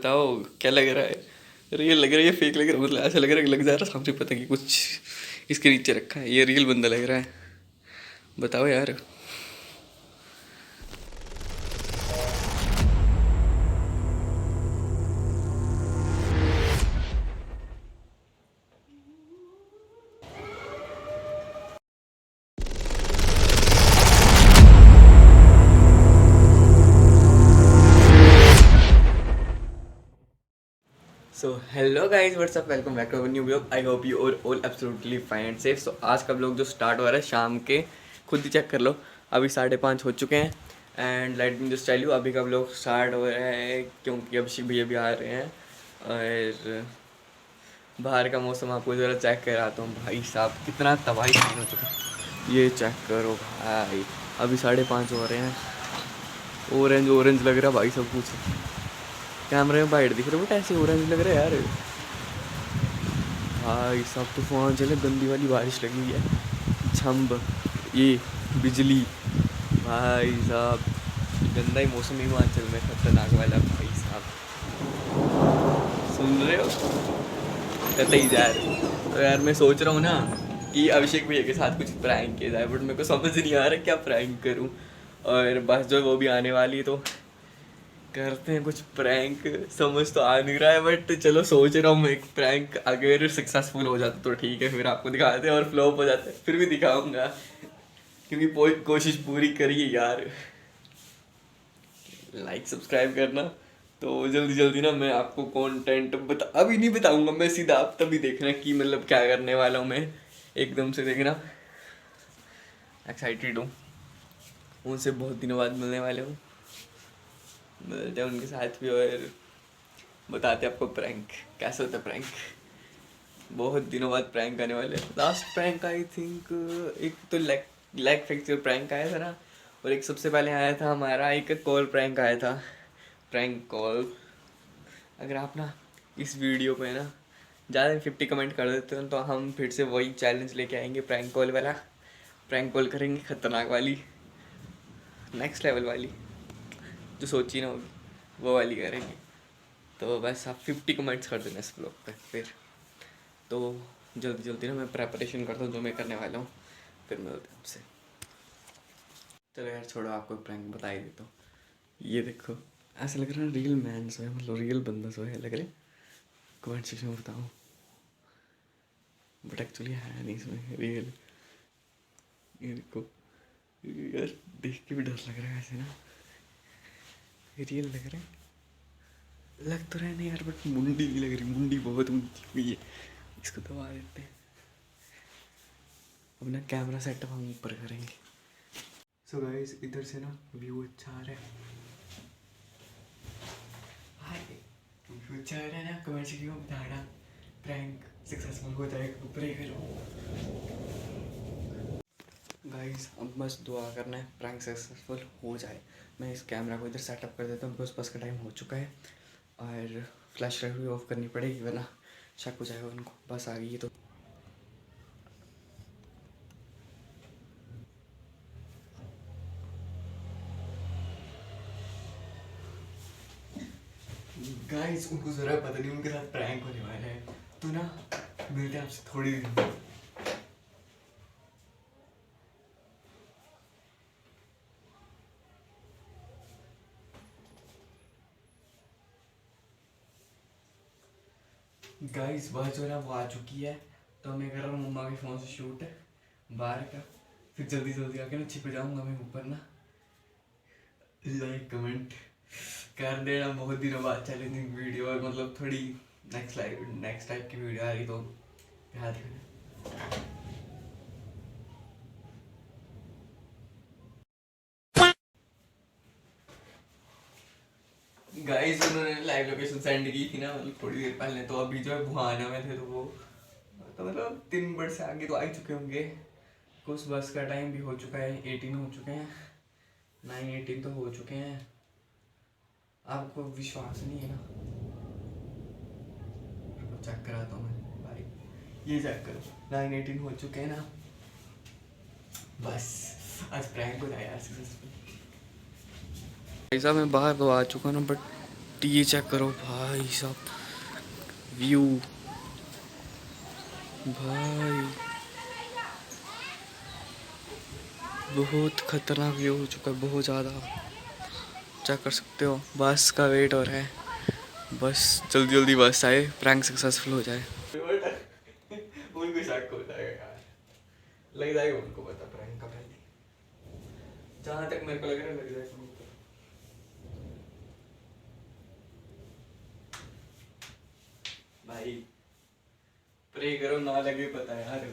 बताओ क्या लग रहा है, रियल लग रहा है या फेक लग रहा है? मतलब ऐसा लग रहा है कि लग जा रहा है सामने पता कि कुछ इसके नीचे रखा है, ये रियल बंदा लग रहा है। बताओ यार। So hello guys, what's up, welcome back to our new vlog. I hope you are all absolutely fine and safe. So आज का व्लॉग जो स्टार्ट हो रहा है शाम के, खुद ही चेक कर लो, अभी 5:30 हो चुके हैं एंड लाइट भी जस्ट चालू। अभी का व्लॉग स्टार्ट हो रहा है क्योंकि अभिषेक भैया भी आ रहे हैं और बाहर का मौसम आपको ज़रा चेक कराता हूँ। भाई साहब कितना तबाही सीन हो चुका है, ये चेक करो भाई। अभी 5:30 हो रहे हैं, ऑरेंज ऑरेंज लग रहा है भाई सब कुछ। कैमरे में वाइट दिख रहा है बट ऐसे ऑरेंज लग रहा है यार। भाई सब तूफान चले, गंदी वाली बारिश लगी हुई है, छम्ब, ये बिजली। भाई साहब गंदा ही मौसम हिमाचल में, खतरनाक वाला भाई साहब। सुन रहे हो? कतई जा रहे हो तो यार मैं सोच रहा हूँ ना कि अभिषेक भैया के साथ कुछ प्रैंक किया जाए, बट मेरे को समझ नहीं आ रहा क्या प्रैंक करूँ। और बस जो वो भी आने वाली है तो करते हैं कुछ प्रैंक। समझ तो आ नहीं रहा है बट चलो सोच रहा हूँ मैं एक प्रैंक, अगर सक्सेसफुल हो जाता तो ठीक है, फिर आपको दिखाते हैं, और फ्लॉप हो जाता है फिर भी दिखाऊंगा, क्योंकि कोशिश पूरी करिए यार। लाइक सब्सक्राइब करना। तो जल्दी जल्दी ना मैं आपको कंटेंट अभी नहीं बताऊंगा मैं, सीधा आप तभी देखना कि मतलब क्या करने वाला हूँ मैं। एकदम से देखना, एक्साइटेड हूँ, उनसे बहुत दिनों बाद मिलने वाले हूँ, मिलते हैं उनके साथ भी और बताते हैं आपको प्रैंक कैसे होता है। प्रैंक बहुत दिनों बाद प्रैंक आने वाले हैं। लास्ट प्रैंक आई थिंक एक तो लेग लेग फ्रैक्चर प्रैंक आया था ना, और एक सबसे पहले आया था हमारा एक कॉल प्रैंक आया था, प्रैंक कॉल। अगर आप ना इस वीडियो पे ना ज़्यादा 50 कमेंट कर देते हो तो हम फिर से वही चैलेंज लेके आएंगे, प्रैंक कॉल वाला। प्रैंक कॉल करेंगे खतरनाक वाली, नेक्स्ट लेवल वाली, जो सोची ना होगी वो वाली करेंगे। तो बस आप 50 कमेंट्स कर देना इस ब्लॉग पे। फिर तो जल्दी जल्दी ना मैं प्रेपरेशन करता हूँ जो मैं करने वाला हूँ, फिर मिलते हैं आपसे। चलो यार छोड़ो, आपको प्रैंक बता ही देता हूँ। ये देखो, ऐसा लग रहा है रियल मैन सो है, मतलब रियल बंदा सो है लग रहा है। कमेंट सेक्शन में बताओ, बट एक्चुअली है नहीं इसमें रियल। ये देखो यार, देख के भी डर लग रहा है ऐसे ना, रियल लग रहा है। लग तो रहा है नहीं यार, बट मुंडी नहीं लग रही, मुंडी बहुत ऊंची हुई है। इसको दबा देते हैं, अपना कैमरा सेटअप हम ऊपर करेंगे। सो गाइस इधर से ना व्यू अच्छा आ रहा है, व्यू अच्छा आ रहा है ना। कमेंट सेक्शन में बताना प्रैंक सक्सेसफुल हो जाएगा, ऊपर ही करो गाइस। अब बस दुआ करना है प्रैंक सक्सेसफुल हो जाए। मैं इस कैमरा को इधर सेटअप कर देता हूँ बिकॉज बस का टाइम हो चुका है, और फ्लैश लाइट भी ऑफ करनी पड़ेगी वरना शक हो जाएगा उनको। बस आ गई है तो गाइस उनको ज़रा पता नहीं उनके साथ प्रैंक होने वाला है, तो ना मिलते हैं आपसे थोड़ी देर में। गाइस बस जो है ना वो आ चुकी है, तो मैं कर रहा हूँ मम्मा के फ़ोन से शूट बाहर का, फिर जल्दी जल्दी आके ना छिप जाऊँगा मैं ऊपर ना। लाइक कमेंट कर देना, बहुत दिनों बाद चैलेंजिंग वीडियो और मतलब थोड़ी नेक्स्ट टाइप की वीडियो आ रही, तो प्यार देना। गाइस उन्होंने लाइव लोकेशन सेंड की थी ना, मतलब थोड़ी देर पहले, तो अभी जो है बुहाना में थे, तो वो तो मतलब 3 मिनट से आगे तो आ ही चुके होंगे। कुछ बस का टाइम भी हो चुका है, 18 हो चुके हैं, 9:18 तो हो चुके हैं। आपको विश्वास नहीं है ना, चेक कराता हूँ मैं भाई, ये चेक करो 9:18 हो चुके हैं ना। बस आज प्रैंक हो जाए यार सक्सेसफुल। भाई साहब मैं बाहर तो आ चुका ना, बट बट ये चेक करो भाई साहब, व्यू भाई बहुत खतरनाक व्यू हो चुका है, बहुत ज़्यादा। चेक कर सकते हो, बस का वेट हो रहा है, बस जल्दी जल्दी बस आए, प्रैंक सक्सेसफुल हो जाए। उनको शक हो जाएगा यार, लग जाएगा उनको पता प्रैंक का पहले, जहाँ तक मेरे को लग रहा है लग जाएगा उनको। भाई प्रे करो ना लगे, पता है यार,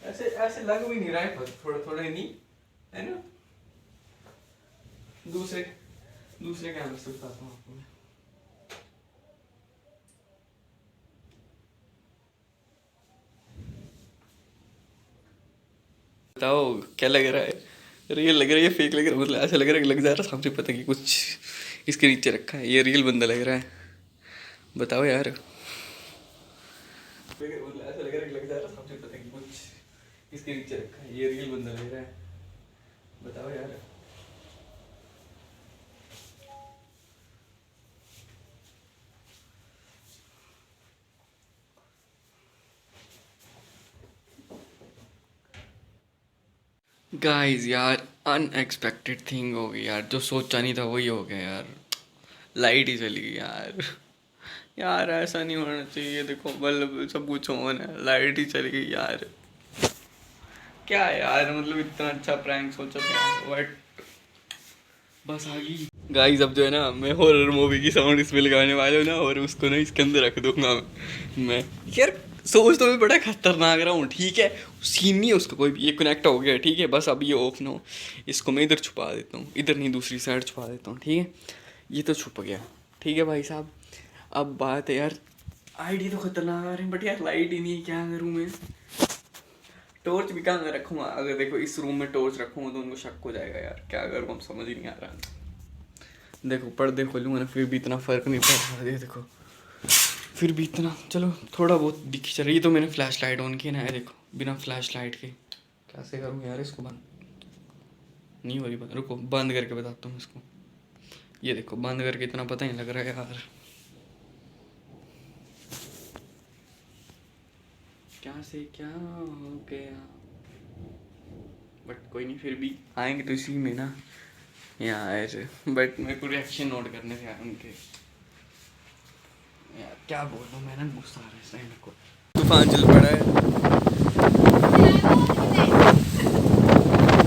ऐसे ऐसे लग भी नहीं रहा है, पर थोड़ा थोड़ा ही नहीं है ना। दूसरे दूसरे कैमरे से बताता हूँ आपको मैं। बताओ क्या लग रहा है, रियल लग रहा है या फेक लग रहा है, मतलब ऐसा लग रहा है कि लग जा रहा है सामने, पता कि कुछ इसके नीचे रखा है, ये रियल बंदा लग रहा है। बताओ यार, मतलब ऐसा लग रहा है कि लग जा रहा है सामने, पता कि कुछ इसके नीचे रखा है, ये रियल बंदा लग रहा है। बताओ यार। गाइस यार अनएक्सपेक्टेड थिंग हो गई यार, जो सोचा नहीं था वही हो गया यार, लाइट ही चली गई यार। यार ऐसा नहीं होना चाहिए, देखो बल्ब सब कुछ ऑन है, लाइट ही चली गई यार। क्या है यार, मतलब इतना अच्छा प्रैंक सोचा था बट बस आ गई। गाइस अब जो है ना, मैं हॉरर मूवी की साउंड इसमें लगाने वाला हूँ ना, और उसको ना इसके अंदर रख दूंगा मैं। यार सोच तो मैं बड़ा खतरनाक रहा हूँ, ठीक है, सीन नहीं है उसका कोई भी, ये कनेक्ट हो गया ठीक है, बस अब ये ऑफ ना हो। इसको मैं इधर छुपा देता हूँ, इधर नहीं दूसरी साइड छुपा देता हूँ, ठीक है, ये तो छुप गया, ठीक है भाई साहब। अब बात है यार, आइडिया तो खतरनाक आ रहे हैं बट यार लाइट ही नहीं है, क्या करूँ मैं। टॉर्च भी कहाँ रखूँगा, अगर देखो इस रूम में टॉर्च रखूँगा तो उनको शक हो जाएगा यार, क्या करूँ हम समझ ही नहीं आ रहा। देखो पर्दे खोलूँगा ना फिर भी इतना फ़र्क नहीं पड़ रहा है, देखो फिर भी इतना, चलो थोड़ा बहुत दिख चल रही है। तो मैंने फ्लैश लाइट ऑन की ना, है देखो, बिना फ्लैश लाइट के कैसे करूँ यार इसको बंद, नहीं हो रही बंद, रुको बंद करके बताता हूँ इसको। ये देखो बंद करके इतना पता नहीं लग रहा है यार, क्या से क्या हो गया, बट कोई नहीं, फिर भी आएंगे तो इसी में ना यार। बट मेरे को रिएक्शन नोट करने थे यार उनके, यार क्या बोल रहा हूँ मैं ना, गुस्सा आ रहा है इस टाइम को। तूफान चल पड़ा है,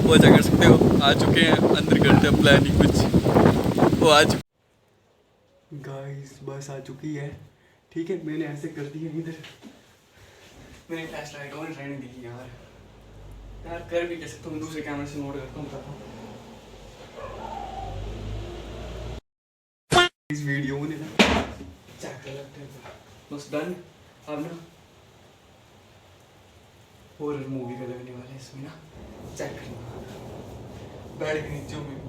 वो कर सकते हो, आ चुके हैं अंदर, करते हैं प्लानिंग कुछ, वो आ चुके गाइस, बस आ चुकी है, ठीक है, मैंने ऐसे कर दिया इधर, मैंने फ्लैश लाइट ऑन रहने दी यार। यार कर भी कैसे, तुम दूसरे कैमरे से नोट करता हूँ इस वीडियो में ना, चेक कर लगते हैं बस डन। अब ना हॉरर मूवी का लगने वाला है इसमें ना, चेक करना बेड के नीचे में।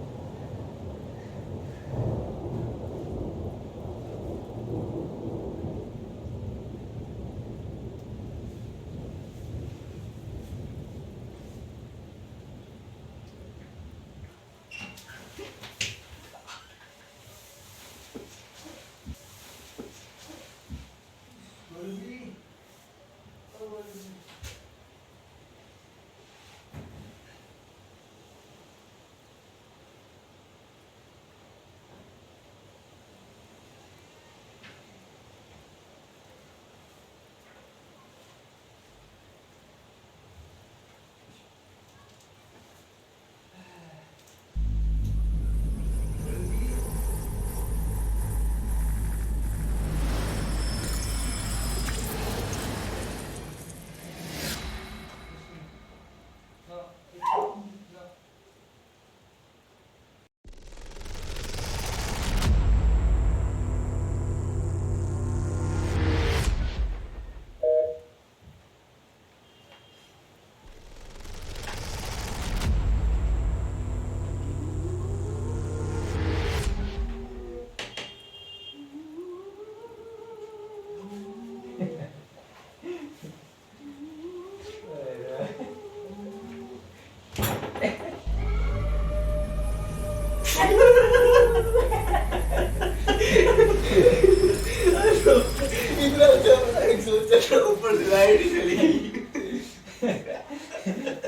आईडी चली गई।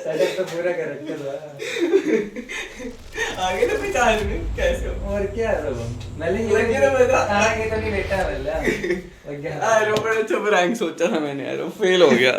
सेटअप तो पूरा कर रखा था। आगे तो पहचान में कैसे हो? और क्या है वो? मैंने लगे ना बता। आगे तो नहीं बेटा वाला। लग गया। यार वो बड़ा अच्छा प्रैंक सोचा था मैंने यार, वो फेल हो गया।